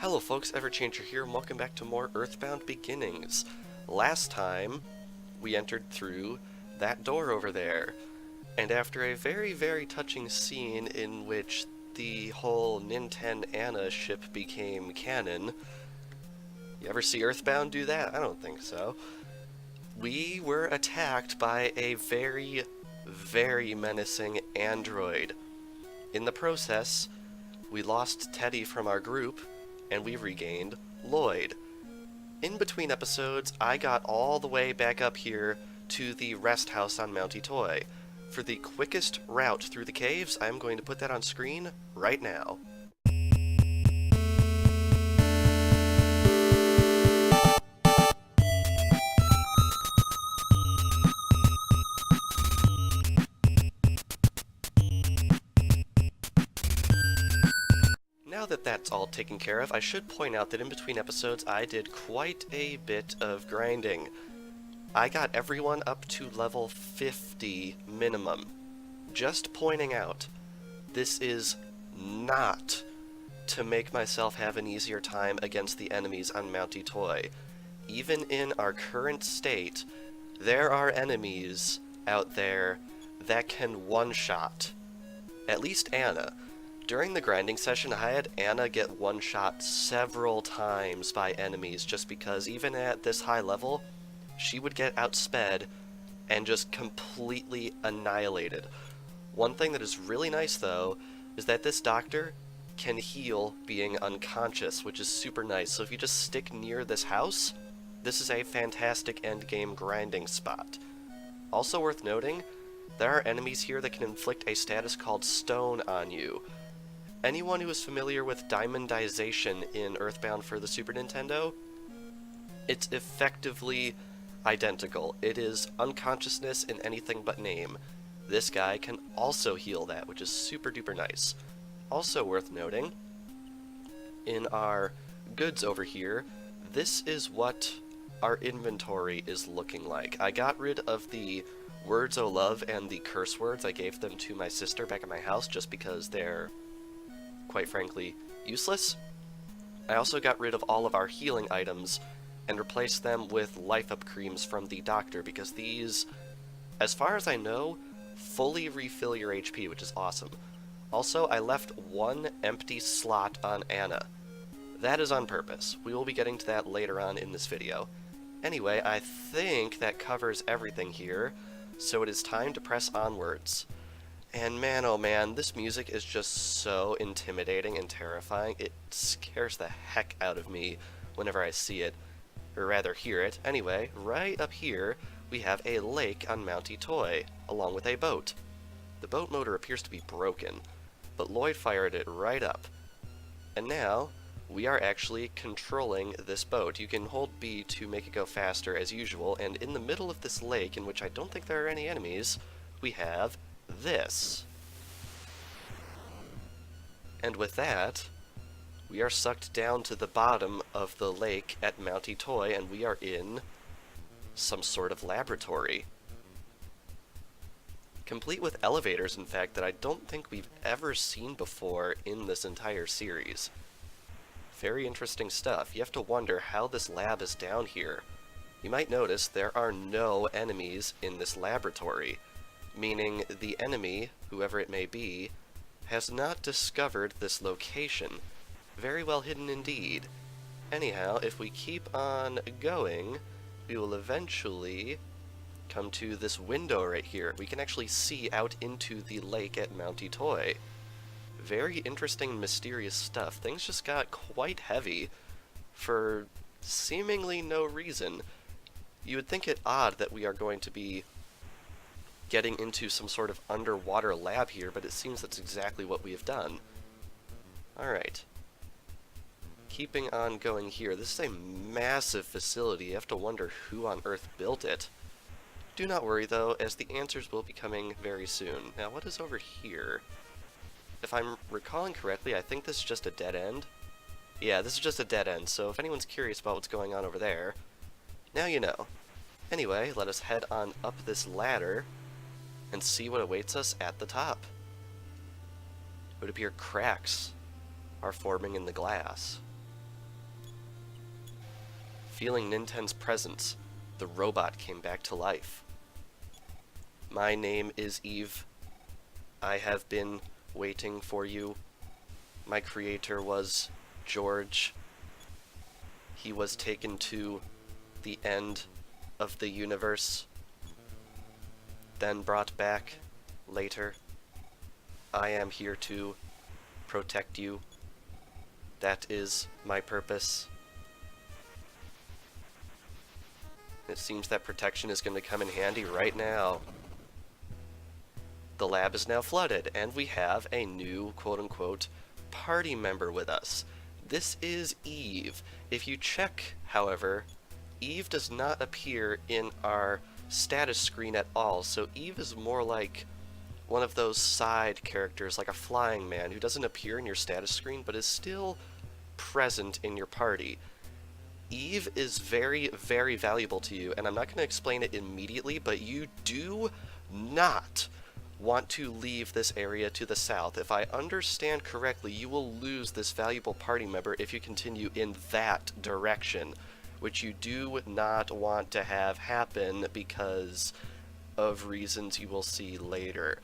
Hello folks, Everchanger here, and welcome back to more EarthBound Beginnings. Last time, we entered through that door over there, and after a very touching scene in which the whole Ninten Anna ship became canon. You ever see EarthBound do that? I don't think so. We were attacked by a very menacing android. In the process, we lost Teddy from our group, and we regained Lloyd. In between episodes, I got all the way back up here to the rest house on Mount Itoi. For the quickest route through the caves, I'm going to put that on screen right now. Now that that's all taken care of, I should point out that in between episodes I did quite a bit of grinding. I got everyone up to level 50 minimum. Just pointing out, this is not to make myself have an easier time against the enemies on Mount Itoi. Even in our current state, there are enemies out there that can one-shot. At least Anna. During the grinding session, I had Anna get one-shot several times by enemies just because even at this high level, she would get outsped and just completely annihilated. One thing that is really nice, though, is that this doctor can heal being unconscious, which is super nice. So if you just stick near this house, this is a fantastic endgame grinding spot. Also worth noting, there are enemies here that can inflict a status called Stone on you. Anyone who is familiar with diamondization in EarthBound for the Super Nintendo, it's effectively identical. It is unconsciousness in anything but name. This guy can also heal that, which is super duper nice. Also worth noting, in our goods over here, this is what our inventory is looking like. I got rid of the Words O' Love and the curse words. I gave them to my sister back at my house just because they're, quite frankly, useless. I also got rid of all of our healing items and replaced them with life-up creams from the doctor because these, as far as I know, fully refill your HP, which is awesome. Also, I left one empty slot on Anna. That is on purpose. We will be getting to that later on in this video. Anyway, I think that covers everything here, so it is time to press onwards. And man, oh man, this music is just so intimidating and terrifying. It scares the heck out of me whenever I see it, or rather hear it. Anyway, right up here, we have a lake on Mount Itoi, along with a boat. The boat motor appears to be broken, but Lloyd fired it right up. And now, we are actually controlling this boat. You can hold B to make it go faster as usual, and in the middle of this lake, in which I don't think there are any enemies, we have this. And with that, we are sucked down to the bottom of the lake at Mount Itoi, and we are in some sort of laboratory. Complete with elevators, in fact, that I don't think we've ever seen before in this entire series. Very interesting stuff. You have to wonder how this lab is down here. You might notice there are no enemies in this laboratory, meaning the enemy, whoever it may be, has not discovered this location. Very well hidden indeed. Anyhow, if we keep on going, we will eventually come to this window right here. We can actually see out into the lake at Mount Itoi. Very interesting and mysterious stuff. Things just got quite heavy for seemingly no reason. You would think it odd that we are going to be getting into some sort of underwater lab here, but it seems that's exactly what we have done. Alright. Keeping on going here. This is a massive facility. You have to wonder who on Earth built it. Do not worry, though, as the answers will be coming very soon. Now, what is over here? If I'm recalling correctly, I think this is just a dead end. Yeah, this is just a dead end, so if anyone's curious about what's going on over there, now you know. Anyway, let us head on up this ladder and see what awaits us at the top. It would appear cracks are forming in the glass. Feeling Ninten's presence, the robot came back to life. My name is Eve. I have been waiting for you. My creator was George. He was taken to the end of the universe, then brought back later. I am here to protect you. That is my purpose. It seems that protection is going to come in handy right now. The lab is now flooded, and we have a new, quote-unquote, party member with us. This is Eve. If you check, however, Eve does not appear in our status screen at all, so Eve is more like one of those side characters, like a flying man, who doesn't appear in your status screen, but is still present in your party. Eve is very, very valuable to you, and I'm not going to explain it immediately, but you do not want to leave this area to the south. If I understand correctly, you will lose this valuable party member if you continue in that direction, which you do not want to have happen because of reasons you will see later.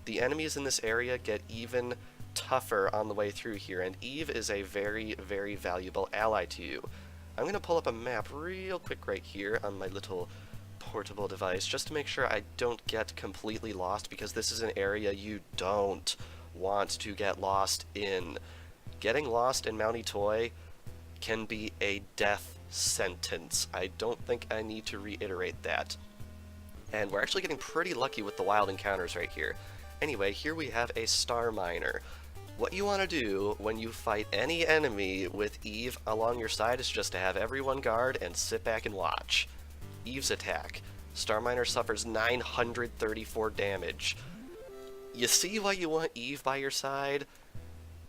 The enemies in this area get even tougher on the way through here, and Eve is a very, very valuable ally to you. I'm going to pull up a map real quick right here on my little portable device just to make sure I don't get completely lost, because this is an area you don't want to get lost in. Getting lost in Mount Itoi can be a death sentence. I don't think I need to reiterate that. And we're actually getting pretty lucky with the wild encounters right here. Anyway, here we have a star miner. What you want to do when you fight any enemy with Eve along your side is just to have everyone guard and sit back and watch. Eve's attack. Star Miner suffers 934 damage. You see why you want Eve by your side?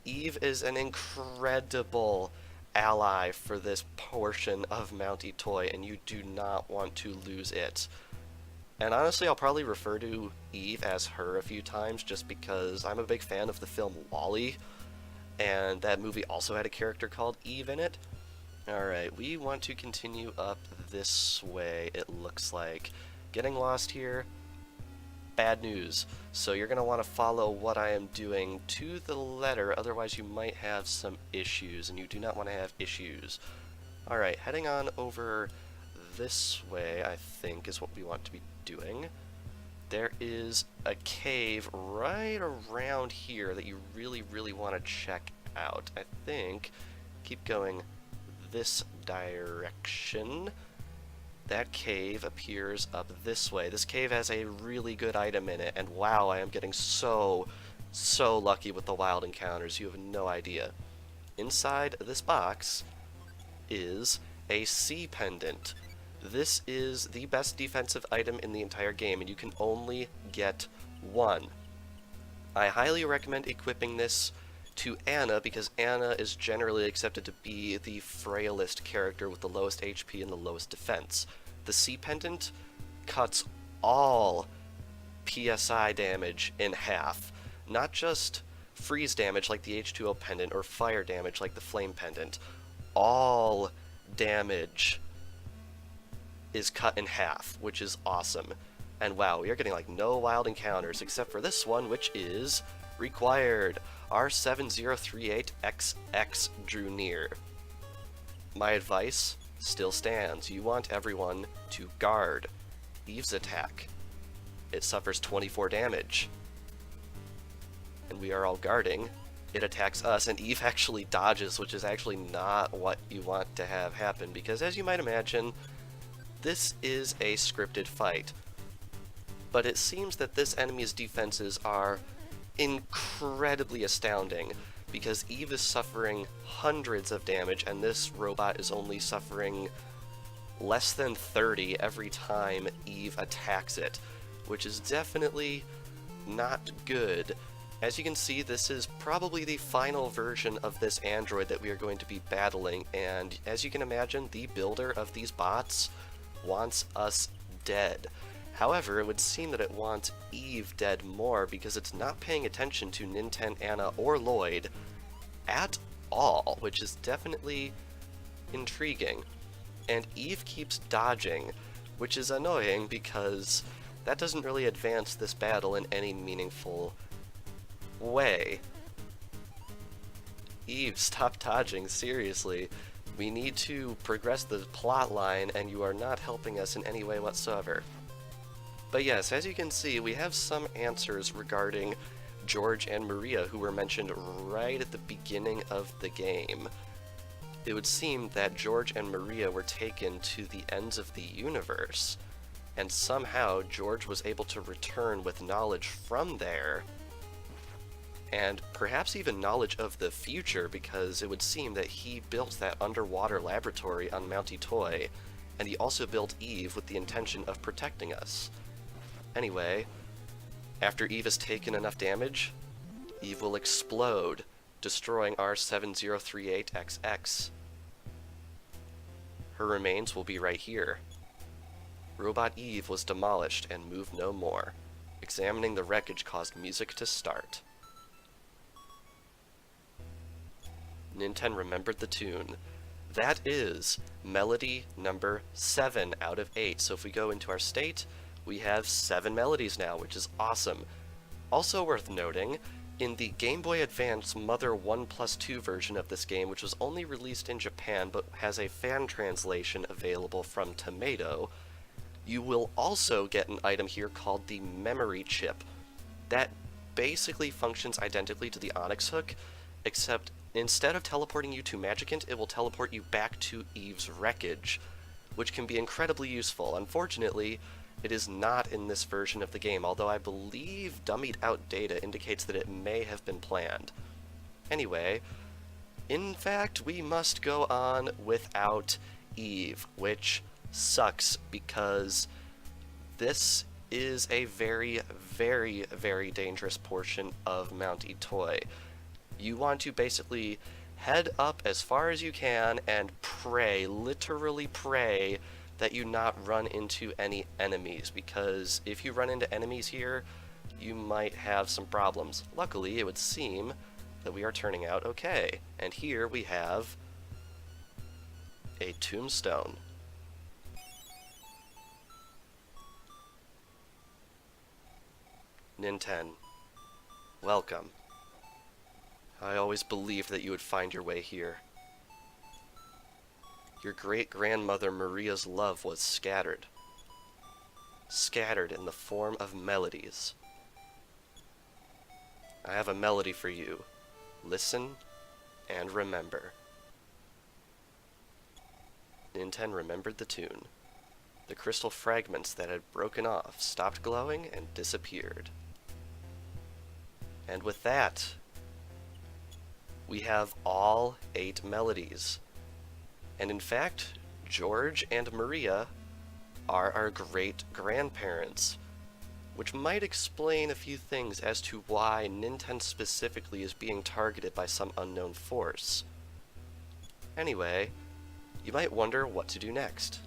Eve is an incredible ally for this portion of Mount Itoi, and you do not want to lose it. And honestly, I'll probably refer to Eve as her a few times just because I'm a big fan of the film WALL-E, and that movie also had a character called Eve in it. Alright, we want to continue up this way, it looks like. Getting lost here, bad news. So you're going to want to follow what I am doing to the letter, otherwise you might have some issues, and you do not want to have issues. Alright, heading on over this way, I think, is what we want to be doing. There is a cave right around here that you really, really want to check out. I think, keep going this direction. That cave appears up this way. This cave has a really good item in it, and wow, I am getting so lucky with the wild encounters. You have no idea. Inside this box is a sea pendant. This is the best defensive item in the entire game, and you can only get one. I highly recommend equipping this to Anna, because Anna is generally accepted to be the frailest character with the lowest HP and the lowest defense. The sea pendant cuts all PSI damage in half. Not just freeze damage like the H2O pendant or fire damage like the flame pendant. All damage is cut in half, which is awesome. And wow, we are getting like no wild encounters except for this one, which is required. R7038XX drew near. My advice still stands. You want everyone to guard Eve's attack. It suffers 24 damage. And we are all guarding. It attacks us, and Eve actually dodges, which is actually not what you want to have happen, because as you might imagine, this is a scripted fight. But it seems that this enemy's defenses are incredibly astounding, because Eve is suffering hundreds of damage and this robot is only suffering less than 30 every time Eve attacks it, which is definitely not good. As you can see, this is probably the final version of this android that we are going to be battling, and as you can imagine, the builder of these bots wants us dead. However, it would seem that it wants Eve dead more because it's not paying attention to Ninten, Anna, or Lloyd at all, which is definitely intriguing. and Eve keeps dodging, which is annoying because that doesn't really advance this battle in any meaningful way. Eve, stop dodging, seriously. We need to progress the plot line, and you are not helping us in any way whatsoever. But yes, as you can see, we have some answers regarding George and Maria, who were mentioned right at the beginning of the game. It would seem that George and Maria were taken to the ends of the universe, and somehow George was able to return with knowledge from there, and perhaps even knowledge of the future, because it would seem that he built that underwater laboratory on Mount Itoi, and he also built Eve with the intention of protecting us. Anyway, after Eve has taken enough damage, Eve will explode, destroying R7038XX. Her remains will be right here. Robot Eve was demolished and moved no more. Examining the wreckage caused music to start. Ninten remembered the tune. That is melody number 7 out of 8. So if we go into our state, we have 7 melodies now, which is awesome. Also worth noting, in the Game Boy Advance Mother 1+2 version of this game, which was only released in Japan but has a fan translation available from Tomato, you will also get an item here called the Memory Chip. That basically functions identically to the Onyx Hook, except instead of teleporting you to Magicant, it will teleport you back to Eve's wreckage, which can be incredibly useful. Unfortunately, it is not in this version of the game, although I believe dummied out data indicates that it may have been planned. Anyway, in fact, we must go on without Eve, which sucks because this is a very, very, very dangerous portion of Mount Itoi. You want to basically head up as far as you can and pray, literally pray, that you not run into any enemies, because if you run into enemies here, you might have some problems. Luckily, it would seem that we are turning out okay. And here we have a tombstone. Ninten, welcome. I always believed that you would find your way here. Your great-grandmother Maria's love was scattered. Scattered in the form of melodies. I have a melody for you. Listen and remember. Ninten remembered the tune. The crystal fragments that had broken off stopped glowing and disappeared. And with that, we have all 8 melodies. And in fact, George and Maria are our great-grandparents, which might explain a few things as to why Ninten specifically is being targeted by some unknown force. Anyway, you might wonder what to do next.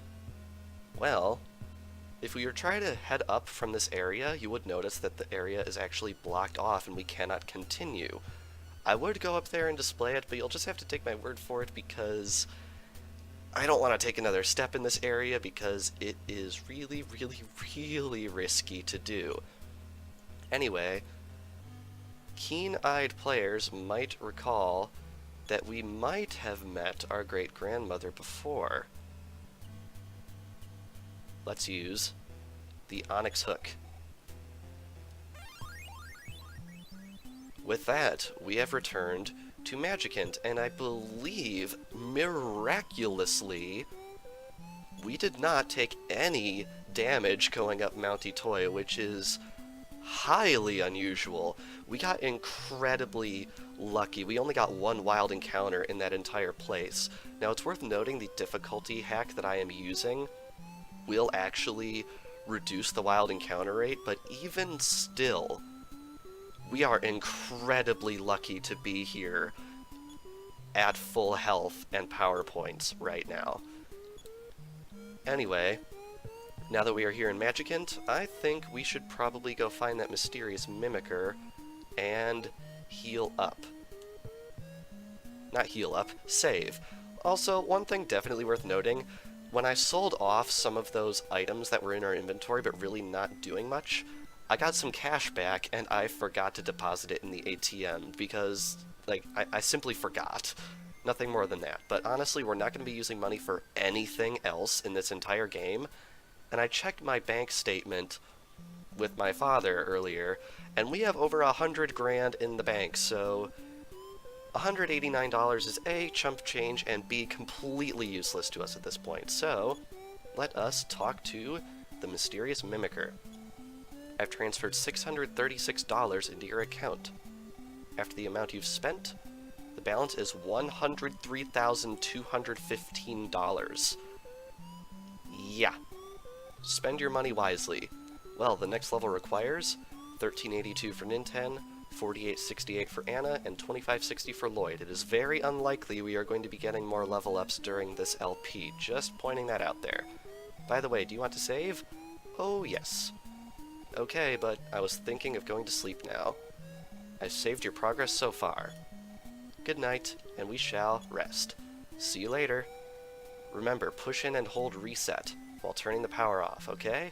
Well, if we were trying to head up from this area, you would notice that the area is actually blocked off and we cannot continue. I would go up there and display it, but you'll just have to take my word for it because I don't want to take another step in this area because it is really, really, really risky to do. Anyway, keen-eyed players might recall that we might have met our great-grandmother before. Let's use the Onyx Hook. With that, we have returned to Magicant, and I believe, miraculously, we did not take any damage going up Mount Itoi, which is highly unusual. We got incredibly lucky. We only got 1 wild encounter in that entire place. Now, it's worth noting the difficulty hack that I am using will actually reduce the wild encounter rate, but even still, we are incredibly lucky to be here at full health and power points right now. Anyway, now that we are here in Magicant, I think we should probably go find that mysterious Mimicker and heal up. Not heal up, save. Also, one thing definitely worth noting, when I sold off some of those items that were in our inventory but really not doing much, I got some cash back and I forgot to deposit it in the ATM because, like, I simply forgot. Nothing more than that. But honestly, we're not going to be using money for anything else in this entire game. And I checked my bank statement with my father earlier, and we have over 100 grand in the bank, so $189 is A, chump change, and B, completely useless to us at this point. So, let us talk to the mysterious mimicker. I've transferred $636 into your account. After the amount you've spent, the balance is $103,215. Yeah. Spend your money wisely. Well, the next level requires 1382 for Ninten, 4868 for Anna, and 2560 for Lloyd. It is very unlikely we are going to be getting more level ups during this LP, just pointing that out there. By the way, do you want to save? Oh, yes. Okay, but I was thinking of going to sleep now. I've saved your progress so far. Good night, and we shall rest. See you later. Remember, push in and hold reset while turning the power off, okay?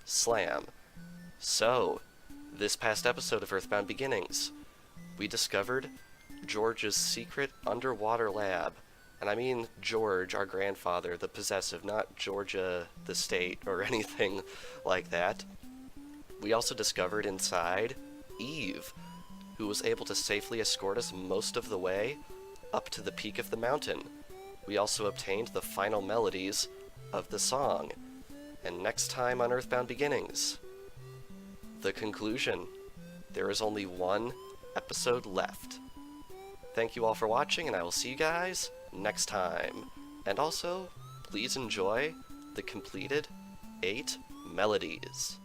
Slam. So, this past episode of EarthBound Beginnings, we discovered George's secret underwater lab. And I mean George, our grandfather, the possessive, not Georgia, the state, or anything like that. We also discovered inside Eve, who was able to safely escort us most of the way up to the peak of the mountain. We also obtained the final melodies of the song. And next time on EarthBound Beginnings, the conclusion. There is only one episode left. Thank you all for watching, and I will see you guys next time. And also, please enjoy the completed 8 melodies.